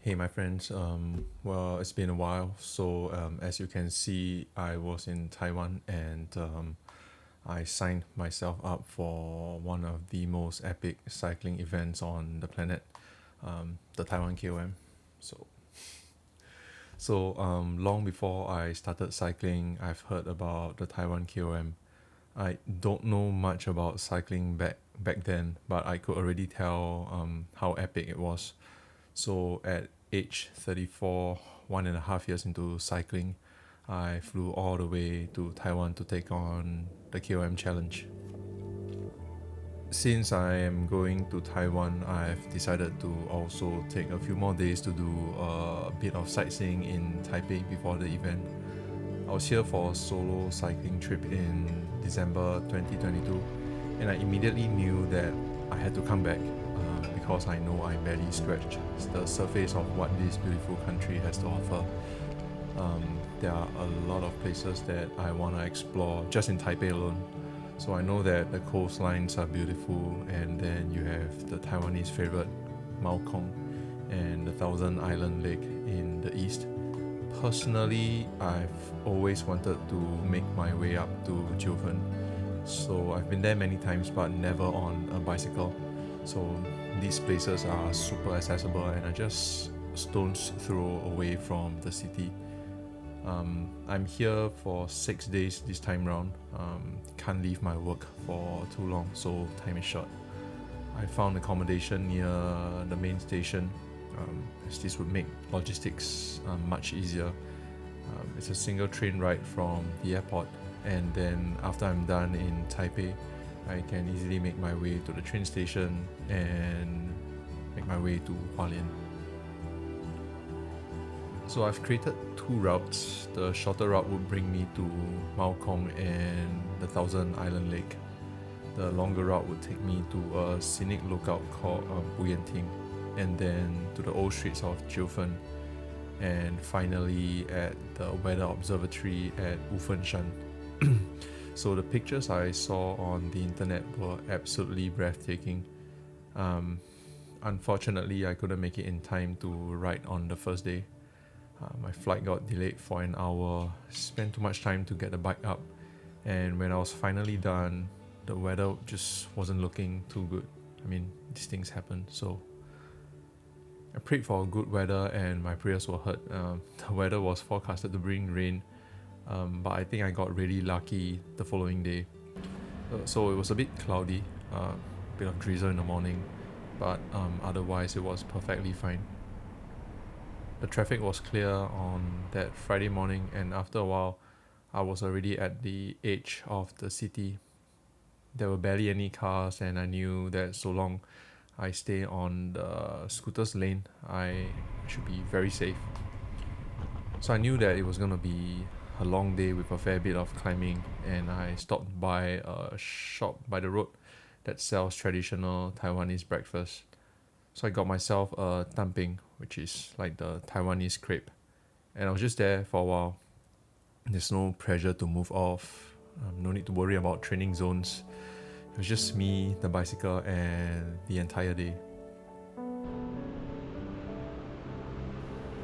Hey, my friends. Well, it's been a while. So, as you can see, I was in Taiwan and I signed myself up for one of the most epic cycling events on the planet, the Taiwan KOM. So, long before I started cycling, I've heard about the Taiwan KOM. I don't know much about cycling back then, but I could already tell how epic it was. So at age 34, 1.5 years into cycling, I flew all the way to Taiwan to take on the KOM challenge. Since I am going to Taiwan, I've decided to also take a few more days to do a bit of sightseeing in Taipei before the event. I was here for a solo cycling trip in December 2022, and I immediately knew that I had to come back because I know I barely scratched the surface of what this beautiful country has to offer. There are a lot of places that I want to explore just in Taipei alone. So I know that the coastlines are beautiful, and then you have the Taiwanese favorite Kong and the Thousand Island Lake in the east. Personally, I've always wanted to make my way up to Jiufen. So I've been there many times, but never on a bicycle. So these places are super accessible and are just stone's throw away from the city. I'm here for 6 days this time round. Can't leave my work for too long, so time is short. I found accommodation near the main station, as this would make logistics much easier. It's a single train ride from the airport, and then after I'm done in Taipei, I can easily make my way to the train station and make my way to Hualien. So I've created two routes. The shorter route would bring me to Kong and the Thousand Island Lake. The longer route would take me to a scenic lookout called Ting, and then to the old streets of Jiufen, and finally at the weather observatory at Shan. So the pictures I saw on the internet were absolutely breathtaking. Unfortunately, I couldn't make it in time to ride on the first day. My flight got delayed for an hour, spent too much time to get the bike up, and when I was finally done, the weather just wasn't looking too good. I mean, these things happen, so I prayed for good weather and my prayers were heard. The weather was forecasted to bring rain, but I think I got really lucky the following day. So it was a bit cloudy, a bit of drizzle in the morning, but otherwise it was perfectly fine. The traffic was clear on that Friday morning, and after a while, I was already at the edge of the city. There were barely any cars, and I knew that so long I stay on the scooters lane, I should be very safe. So I knew that it was going to be a long day with a fair bit of climbing, and I stopped by a shop by the road that sells traditional Taiwanese breakfast. So I got myself a dumpling, which is like the Taiwanese crepe, and I was just there for a while. There's no pressure to move off, no need to worry about training zones. It was just me, the bicycle, and the entire day.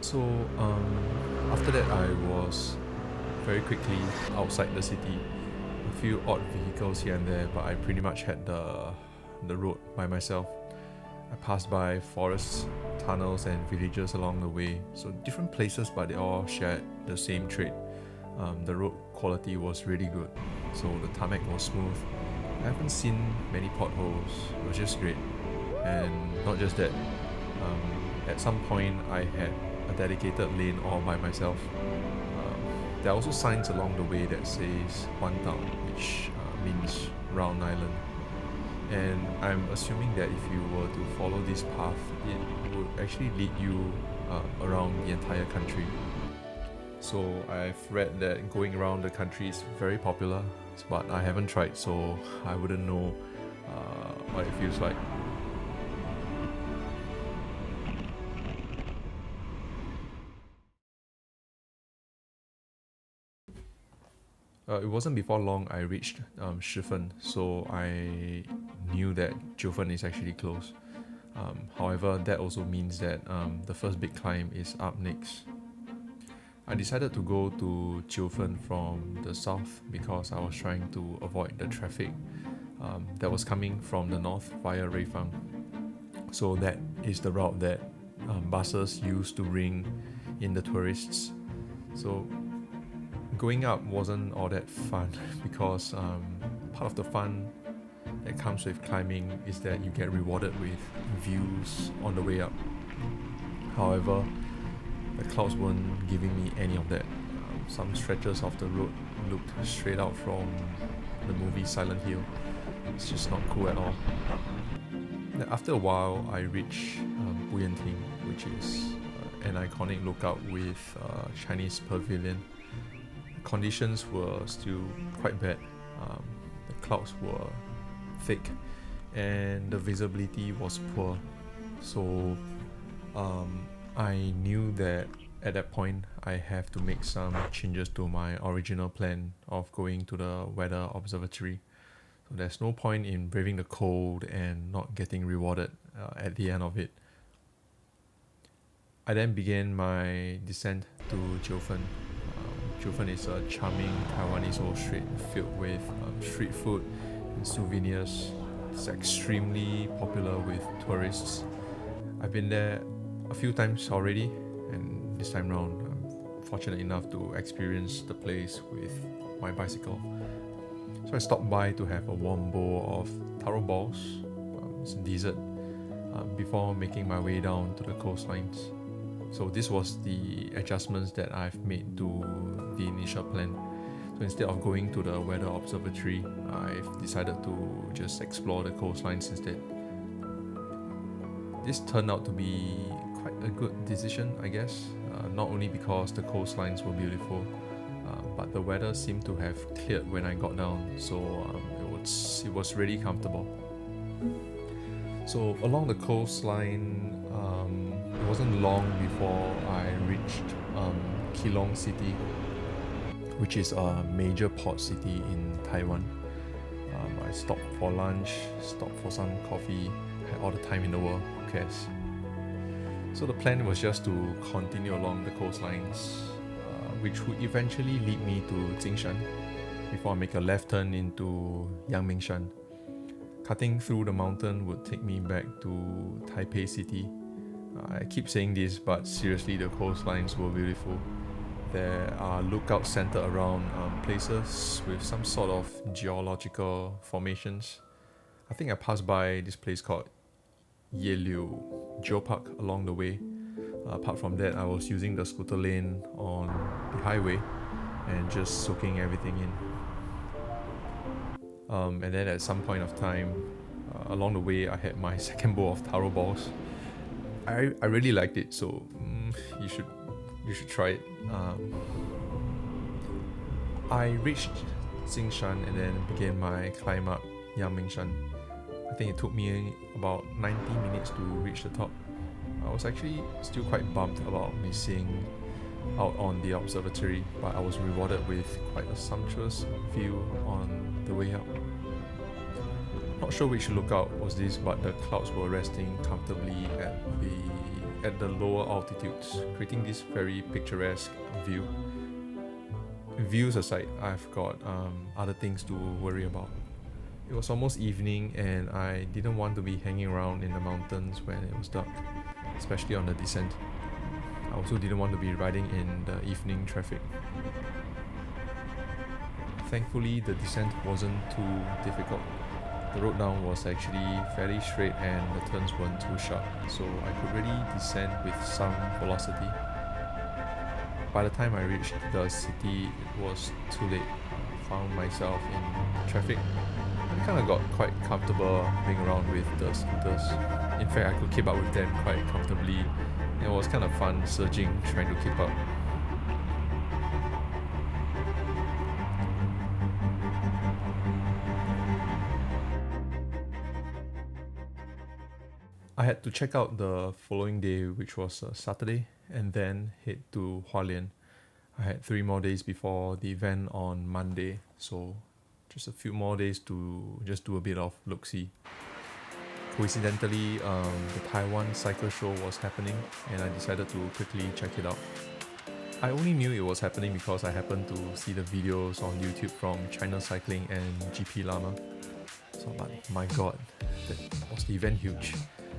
So after that, I was very quickly outside the city. A few odd vehicles here and there, but I pretty much had the road by myself. I passed by forests, tunnels, and villages along the way. So different places, but they all shared the same trait. The road quality was really good, so the tarmac was smooth. I haven't seen many potholes. It was just great. And not just that, at some point I had a dedicated lane all by myself. There are also signs along the way that says Wan Dao, which means round island. And I'm assuming that if you were to follow this path, it would actually lead you around the entire country. So I've read that going around the country is very popular, but I haven't tried, so I wouldn't know what it feels like. It wasn't before long I reached Jiufen, so I knew that Jiufen is actually close. However, that also means that the first big climb is up next. I decided to go to Jiufen from the south because I was trying to avoid the traffic that was coming from the north via Reifang. So that is the route that buses used to bring in the tourists. So going up wasn't all that fun because part of the fun that comes with climbing is that you get rewarded with views on the way up. However, the clouds weren't giving me any of that. Some stretches of the road looked straight out from the movie Silent Hill. It's just not cool at all. After a while, I reached Hualien, which is an iconic lookout with Chinese pavilion. The conditions were still quite bad. The clouds were thick and the visibility was poor. So I knew that at that point I have to make some changes to my original plan of going to the weather observatory. So there's no point in braving the cold and not getting rewarded at the end of it. I then began my descent to Jiufen. Jiufen is a charming Taiwanese old street filled with street food and souvenirs. It's extremely popular with tourists. I've been there a few times already, and this time round I'm fortunate enough to experience the place with my bicycle. So I stopped by to have a warm bowl of taro balls, it's a dessert, before making my way down to the coastlines. So this was the adjustments that I've made to the initial plan. So instead of going to the weather observatory, I've decided to just explore the coastlines instead. This turned out to be quite a good decision, I guess, not only because the coastlines were beautiful, but the weather seemed to have cleared when I got down, so it was really comfortable. So along the coastline, it wasn't long before I reached Keelung City, which is a major port city in Taiwan. I stopped for lunch, stopped for some coffee, had all the time in the world, who cares? So the plan was just to continue along the coastlines, which would eventually lead me to Jinshan before I make a left turn into Yang Ming Shan. Cutting through the mountain would take me back to Taipei City. I keep saying this, but seriously, the coastlines were beautiful. There are lookouts centered around places with some sort of geological formations. I think I passed by this place called Yeliu Geopark along the way. Apart from that, I was using the scooter lane on the highway and just soaking everything in. And then at some point of time, along the way, I had my second bowl of taro balls. I really liked it, so you should try it. I reached Jinshan and then began my climb up Yang Ming Shan. I think it took me about 90 minutes to reach the top. I was actually still quite bummed about missing out on the observatory, but I was rewarded with quite a sumptuous view on the way up. Not sure which lookout was this, but the clouds were resting comfortably at the lower altitudes, creating this very picturesque view. Views aside, I've got other things to worry about. It was almost evening and I didn't want to be hanging around in the mountains when it was dark, especially on the descent. I also didn't want to be riding in the evening traffic. Thankfully, the descent wasn't too difficult. The road down was actually fairly straight and the turns weren't too sharp, so I could really descend with some velocity. By the time I reached the city, it was too late. I found myself in traffic. I kind of got quite comfortable being around with the scooters. In fact, I could keep up with them quite comfortably. It was kind of fun surging, trying to keep up. I had to check out the following day, which was Saturday, and then head to Hualien. I had 3 more days before the event on Monday, so just a few more days to just do a bit of look-see. coincidentally, the Taiwan cycle show was happening, and I decided to quickly check it out. I only knew it was happening because I happened to see the videos on YouTube from China Cycling and GP Llama. So, but my god, that was the event huge.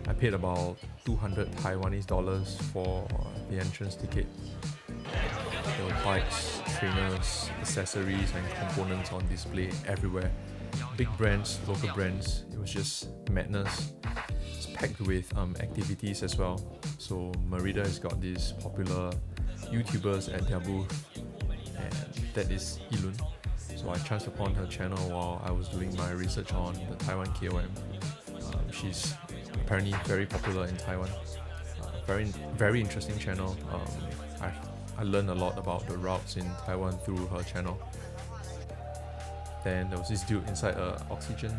I paid about 200 Taiwanese dollars for the entrance ticket. There were bikes, trainers, accessories, and components on display everywhere. Big brands, local brands. It was just madness. It's packed with activities as well. So Merida has got these popular YouTubers at their booth, and that is Ilun. So I chanced upon her channel while I was doing my research on the Taiwan KOM. She's apparently very popular in Taiwan. Very interesting channel. I learned a lot about the routes in Taiwan through her channel. Then there was this dude inside a oxygen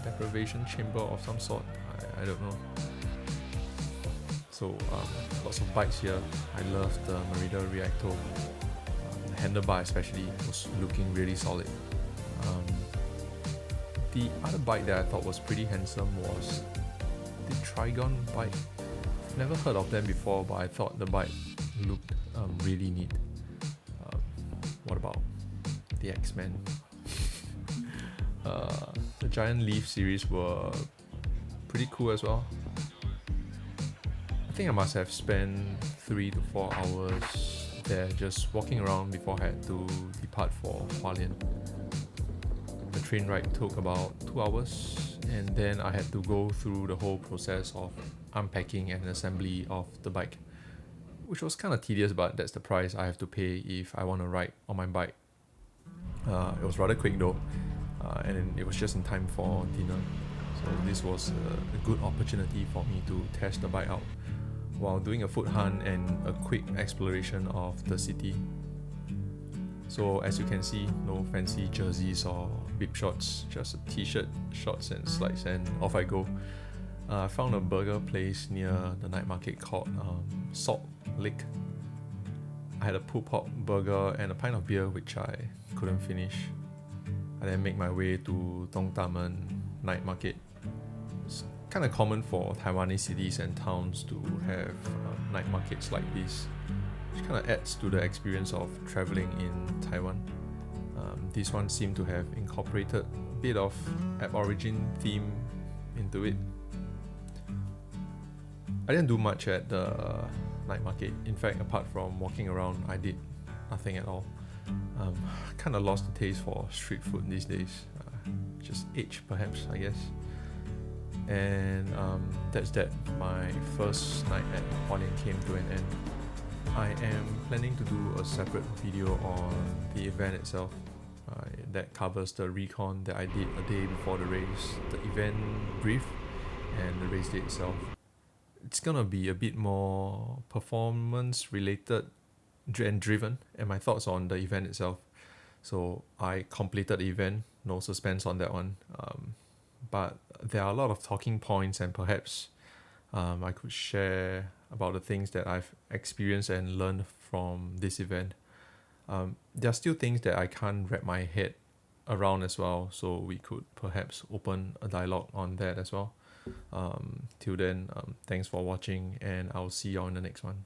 deprivation chamber of some sort. I don't know. So lots of bikes here. I love the Merida Reacto. The handlebar especially was looking really solid. The other bike that I thought was pretty handsome was the Trigon bike. I've never heard of them before, but I thought the bike looked really neat. What about the X-Men? The Giant Leaf series were pretty cool as well. I think I must have spent 3 to 4 hours there just walking around before I had to depart for Hualien. The train ride took about 2 hours, and then I had to go through the whole process of unpacking and assembly of the bike, which was kind of tedious, but that's the price I have to pay if I want to ride on my bike. It was rather quick though, and then it was just in time for dinner. So this was a good opportunity for me to test the bike out while doing a foot hunt and a quick exploration of the city. So as you can see, no fancy jerseys or bib shorts, just a t-shirt, shorts and slides, and off I go. I found a burger place near the night market called Salt Lake. I had a pulled pork burger and a pint of beer, which I couldn't finish. I then make my way to Dongdamen night market. It's kind of common for Taiwanese cities and towns to have night markets like this, which kind of adds to the experience of traveling in Taiwan. This one seemed to have incorporated a bit of Aborigine theme into it. I didn't do much at the night market. In fact, apart from walking around, I did nothing at all. Kind of lost the taste for street food these days. Just age, perhaps, I guess. And that's that. My first night at Hualien came to an end. I am planning to do a separate video on the event itself. That covers the recon that I did a day before the race, the event brief, and the race day itself. It's gonna be a bit more performance related and driven, and my thoughts on the event itself. So I completed the event, no suspense on that one. But there are a lot of talking points, and perhaps I could share about the things that I've experienced and learned from this event. There are still things that I can't wrap my head around as well, so we could perhaps open a dialogue on that as well. Till then, thanks for watching, and I'll see you on the next one.